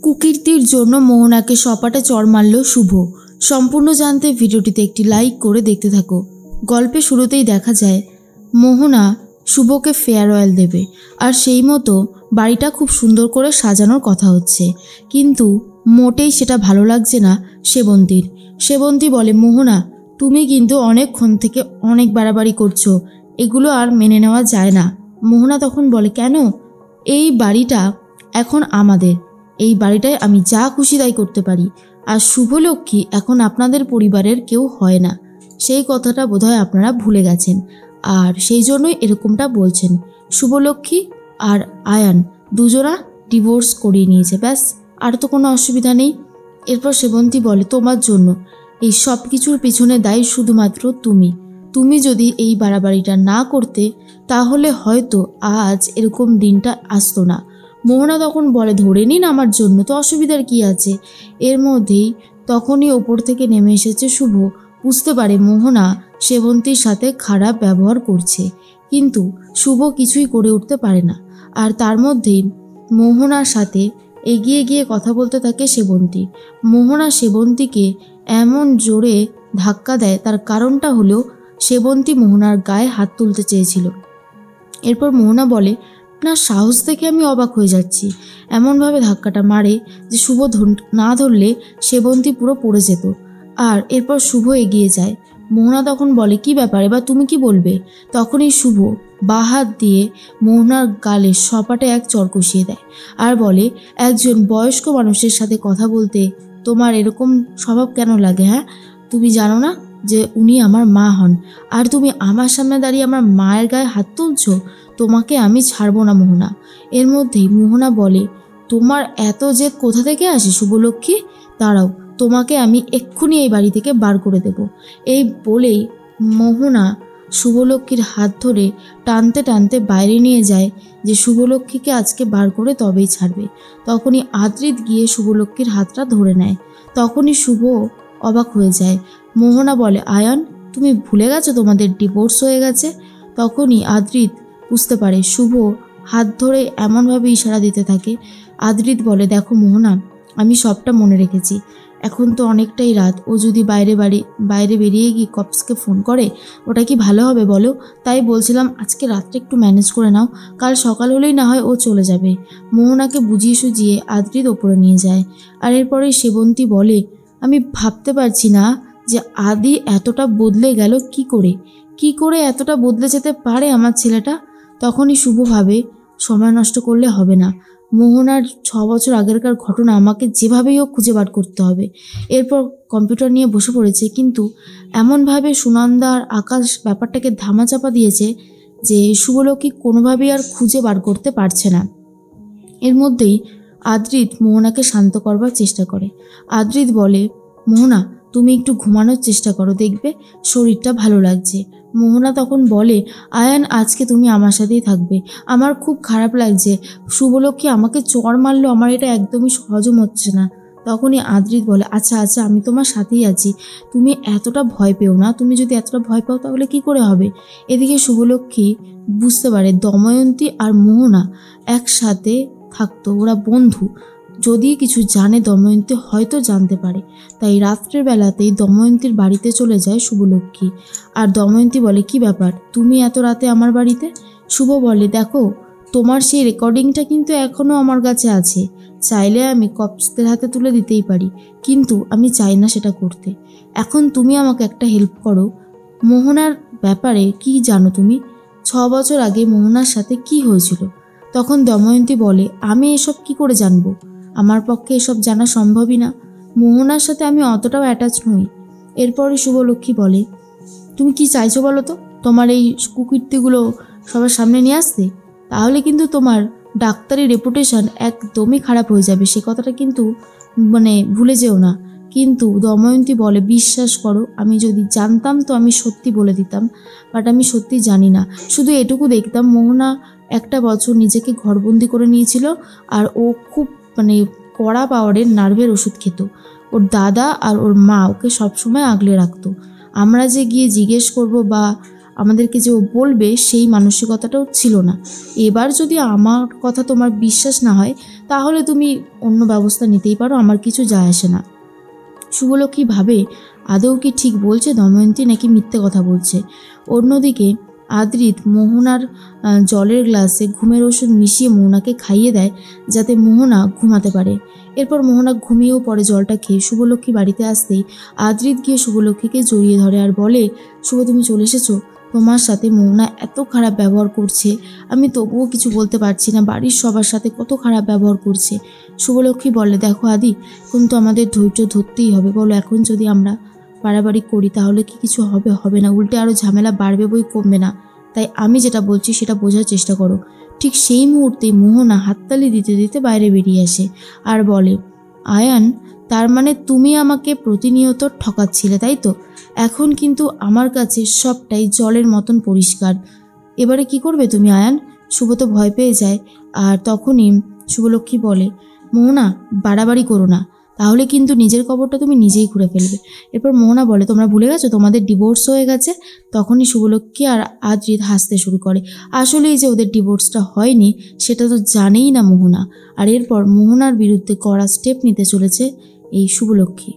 কুকীর্তির জন্য মোহনাকে সপাটে চড় মারল শুভ। সম্পূর্ণ জানতে ভিডিওটিতে একটি লাইক করে দেখতে থাকো। গল্পে শুরুতেই দেখা যায় মোহনা শুভকে ফেয়ারওয়েল দেবে, আর সেই মতো বাড়িটা খুব সুন্দর করে সাজানোর কথা হচ্ছে, কিন্তু মোটেই সেটা ভালো লাগছে না সেবন্তীর। সেবন্তী বলে, মোহনা তুমি কিন্তু অনেকক্ষণ থেকে অনেক বাড়াবাড়ি করছো, এগুলো আর মেনে নেওয়া যায় না। মোহনা তখন বলে, কেন? এই বাড়িটা এখন আমাদের, এই বাড়িটায় আমি যা খুশি তাই করতে পারি, আর শুভলক্ষ্মী এখন আপনাদের পরিবারের কেউ হয় না। সেই কথাটা বোধহয় আপনারা ভুলে গেছেন, আর সেই জন্যই এরকমটা বলছেন। শুভলক্ষ্মী আর আয়ান দুজনা ডিভোর্স করিয়ে নিয়েছে, ব্যাস, আর তো কোনো অসুবিধা নেই। এরপর সেবন্তী বলে, তোমার জন্য এই সব কিছুর পিছনে দায়ী শুধুমাত্র তুমি যদি এই বাড়াবাড়িটা না করতে তাহলে হয়তো আজ এরকম দিনটা আসতো না। মোহনা তখন বলে, ধরে নিন আমার জন্য, তো অসুবিধার কি আছে। এর মধ্যেই তখনই ওপর থেকে নেমে এসেছে শুভ। বুঝতে পারে মোহনা সেবন্তীর সাথে খারাপ ব্যবহার করছে, কিন্তু শুভ কিছুই করে উঠতে পারে না। আর তার মধ্যেই মোহনার সাথে এগিয়ে গিয়ে কথা বলতে থাকে সেবন্তী। মোহনা সেবন্তীকে এমন জোরে ধাক্কা দেয়, তার কারণটা হলো সেবন্তী মোহনার গায়ে হাত তুলতে চেয়েছিল। এরপর মোহনা বলে, না, সাহস দেখে আমি অবাক হয়ে যাচ্ছি। এমনভাবে ধাক্কাটা মারে যে শুভ না ধরলে সেবন্তী পুরো পড়ে যেত। আর এরপর শুভ এগিয়ে যায়। মোহনা তখন বলে, কি ব্যাপার, এবার তুমি কি বলবে? তখনই শুভ বাঁ হাত দিয়ে মোহনার গালে সপাটে এক চড় কষিয়ে দেয় আর বলে, একজন বয়স্ক মানুষের সাথে কথা বলতে তোমার এরকম স্বভাব কেন লাগে? হ্যাঁ, তুমি জানো না যে উনি আমার মা হন, আর তুমি আমার সামনে দাঁড়িয়ে আমার মায়ের গায়ে হাত তুলছো? তোমাকে আমি ছাড়বো না মোহনা। এর মধ্যেই মোহনা বলে, তোমার এত জেদ কোথা থেকে আসে শুভলক্ষ্মী? দাঁড়াও, তোমাকে আমি এক্ষুনি এই বাড়ি থেকে বার করে দেব। এই বলেই মোহনা শুভলক্ষ্মীর হাত ধরে টানতে টানতে বাইরে নিয়ে যায় যে শুভলক্ষ্মীকে আজকে বার করে তবেই ছাড়বে। তখনই আদ্রিত গিয়ে শুভলক্ষ্মীর হাতটা ধরে নেয়। তখনই শুভ অবাক হয়ে যায়। মোহনা বলে, আয়ান, তুমি ভুলে গেছো তোমাদের ডিভোর্স হয়ে গেছে? তখনই আদ্রিত বুঝতে পারে। শুভ হাত ধরে এমনভাবে ইশারা দিতে থাকে। আদ্রিত বলে, দেখো মোহনা, আমি সবটা মনে রেখেছি। এখন তো অনেকটাই রাত, ও যদি বাইরে বেরিয়ে গিয়ে কপসকে ফোন করে, ওটা কি ভালো হবে বলো? তাই বলছিলাম আজকে রাতটা একটু ম্যানেজ করে নাও, কাল সকাল হলেই না হয় ও চলে যাবে। মোহনাকে বুঝিয়ে সুঝিয়ে আদ্রিত ওপরে নিয়ে যায়। আর এরপরে সেবন্তী বলে, আমি ভাবতে পারছি না যে আদি এতটা বদলে গেল কি করে এতটা বদলে যেতে পারে আমার ছেলেটা। তখনই শুভ ভাবে, সময় নষ্ট করলে হবে না, মোহনার 6 বছর আগেরকার ঘটনা আমাকে যেভাবেই হোক খুঁজে বার করতে হবে। এরপর কম্পিউটার নিয়ে বসে পড়েছে, কিন্তু এমনভাবে সুনন্দা আর আকাশ ব্যাপারটাকে ধামাচাপা দিয়েছে যে শুভলক্ষ্মী কোনোভাবেই আর খুঁজে বার করতে পারছে না। এর মধ্যেই আদ্রিত মোহনাকে শান্ত করবার চেষ্টা করে। আদ্রিত বলে, মোহনা, তুমি একটু ঘুমানোর চেষ্টা করো, দেখবে শরীরটা ভালো লাগছে। মোহনা তখন বলে, আয়ান, আজকে তুমি আমার সাথেই থাকবে, আমার খুব খারাপ লাগছে। শুভলক্ষ্মী আমাকে চড় মারলো, আমার এটা একদমই হজম হচ্ছে না। তখনই আদ্রিত বলে, আচ্ছা আচ্ছা, আমি তোমার সাথেই আছি, তুমি এতটা ভয় পেও না। তুমি যদি এতটা ভয় পাও তাহলে কি করে হবে? এদিকে শুভলক্ষ্মী বুঝতে পারে দময়ন্তী আর মোহনা একসাথে থাকতো, ওরা বন্ধু। যদি কিছু জানে দময়ন্তী হয়তো জানতে পারে, তাই রাত্রের বেলাতেই দময়ন্তীর বাড়িতে চলে যায় শুভলক্ষ্মী। আর দময়ন্তী বলে, কি ব্যাপার, তুমি এত রাতে আমার বাড়িতে? শুভ বলে, দেখো, তোমার সেই রেকর্ডিংটা কিন্তু এখনও আমার কাছে আছে, চাইলে আমি কপসদের হাতে তুলে দিতেই পারি, কিন্তু আমি চাই না সেটা করতে। এখন তুমি আমাকে একটা হেল্প করো, মোহনার ব্যাপারে কি জানো তুমি? 6 বছর আগে মোহনার সাথে কি হয়েছিল? তখন দময়ন্তী বলে, আমি এসব কি করে জানবো? আমার পক্ষে এসব জানা সম্ভবই না, মোহনার সাথে আমি অতটাও অ্যাটাচ নই। এরপরে শুভলক্ষ্মী বলে, তুমি কি চাইছো বলো তো? তোমার এই কুকীর্তিগুলো সবার সামনে নিয়ে আসতে? তাহলে কিন্তু তোমার ডাক্তারি রেপুটেশন একদমই খারাপ হয়ে যাবে, সে কথাটা কিন্তু ভুলে যেও না। কিন্তু দময়ন্তী বলে, বিশ্বাস করো, আমি যদি জানতাম তো আমি সত্যি বলে দিতাম, বাট আমি সত্যি জানি না। শুধু এটুকু দেখতাম, মোহনা একটা বছর নিজেকে ঘরবন্দি করে নিয়েছিল, আর ও খুব কড়া পাওয়ারের নার্ভের ওষুধ খেত। ওর দাদা আর ওর মা ওকে সবসময় আগলে রাখতো। আমরা যে গিয়ে জিজ্ঞেস করব বা আমাদেরকে যে ও বলবে সেই মানসিকতাটাও ছিল না। এবার যদি আমার কথা তোমার বিশ্বাস না হয় তাহলে তুমি অন্য ব্যবস্থা নিতেই পারো, আমার কিছু যায় আসে না। শুভলক্ষ্মী ভাবে আদৌ কি ঠিক বলছে দময়ন্তী নাকি মিথ্যে কথা বলছে। অন্যদিকে আদ্রিত মোহনার জলের গ্লাসে ঘুমের ওষুধ মিশিয়ে মোহনাকে খাইয়ে দেয় যাতে মোহনা ঘুমাতে পারে। এরপর মোহনা ঘুমিয়েও পড়ে জলটা খেয়ে। শুভলক্ষ্মী বাড়িতে আসতেই আদ্রিত গিয়ে শুভলক্ষ্মীকে জড়িয়ে ধরে আর বলে, শুভ তুমি চলে এসেছো? তোমার সাথে মোহনা এত খারাপ ব্যবহার করছে, আমি তবুও কিছু বলতে পারছি না। বাড়ির সবার সাথে কত খারাপ ব্যবহার করছে। শুভলক্ষ্মী বলে, দেখো আদি, কিন্তু আমাদের ধৈর্য ধরতেই হবে। বলো, এখন যদি আমরা বাড়াবাড়ি করি তাহলে কি কিছু হবে না, উল্টে আরও ঝামেলা বাড়বে বই কমবে না। তাই আমি যেটা বলছি সেটা বোঝার চেষ্টা করো। ঠিক সেই মুহূর্তেই মোহনা হাততালি দিতে দিতে বাইরে বেরিয়ে আসে আর বলে, আয়ান, তার মানে তুমি আমাকে প্রতিনিয়ত ঠকাচ্ছিলে, তাই তো? এখন কিন্তু আমার কাছে সবটাই জলের মতন পরিষ্কার। এবারে কি করবে তুমি আয়ান? শুভ তো ভয় পেয়ে যায়। আর তখনই শুভলক্ষ্মী বলে, মোহনা, বাড়াবাড়ি করো না, তাহলে কিন্তু নিজের কবরটা তুমি নিজেই খুঁড়ে ফেলবে। এরপর মোহনা বলে, তোমরা ভুলে গেছো তোমাদের ডিভোর্স হয়ে গেছে? তখনই শুভলক্ষ্মী আর আদ্রিত হাসতে শুরু করে। আসলেই যে ওদের ডিভোর্সটা হয়নি সেটা তো জানেই না মোহনা। আর এরপর মোহনার বিরুদ্ধে কড়া স্টেপ নিতে চলেছে এই শুভলক্ষ্মী।